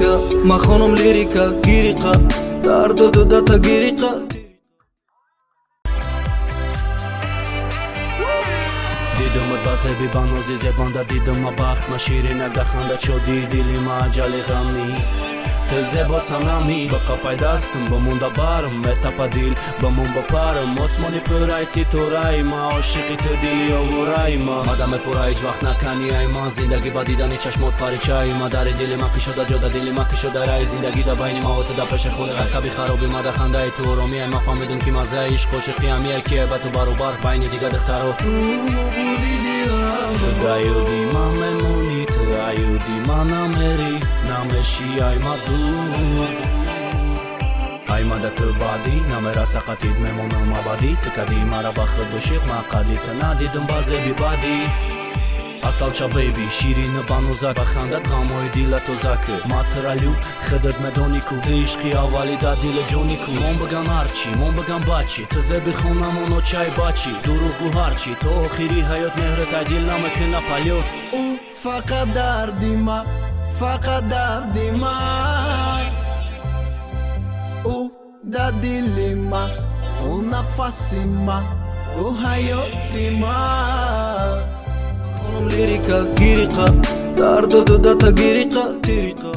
لیریکا ما خانم لیریکا گیریقا درد و دتا گیریقا دیدمت بازبی بانوزی زبانده دیدم بخت ما شیرینه دخنده شدی دیلی ما عجلی غمی تو زیبا سنمی بقا پیداستم بمونده بارم اتپا دیل بمون بپارم اسمانی پرایسی تو رای ما عاشقی تو دیلی آورای ما مادم فورا هیچ وقت نکنی ای ما زندگی با دیدنی چشمات پریچای ما در دیل ما که شده جدا دیل ما که شده رای زندگی دا بین ما و تو دا پیش خود عصبی خرابی ما دا خنده ای تو رومی ای ما فهمیدم که مزه عشق و شقی همیه که با تو برابر بین دیگه دخترو تو دایودی ما ممونی تو ایودی ما نمری نمشی ای ما دود ای ما دا تو بادی نمرا سقطید ممونم آبادی تو کدی مرا با خود و شیق ما قدی تو ندیدم بازه بی بادی اصالچا بیبی شیرین بانوزک بخندت غمای دیلتو زکه ما ترالو خدت مدونی کو تو عشقی اولی دا دیل جونی کو من بگم هرچی من بگم باچی تو زبی خونم اونو چای باچی دروغو هرچی تو آخری حیات مهرت عدیل نمکنه پلیوت او فقط دردی ما فقط دردی ما او دا دیلی ما او نفسی ما او حیاتی ما خانم لیریکا گیریقا درد و دتا گیریقا تیریقا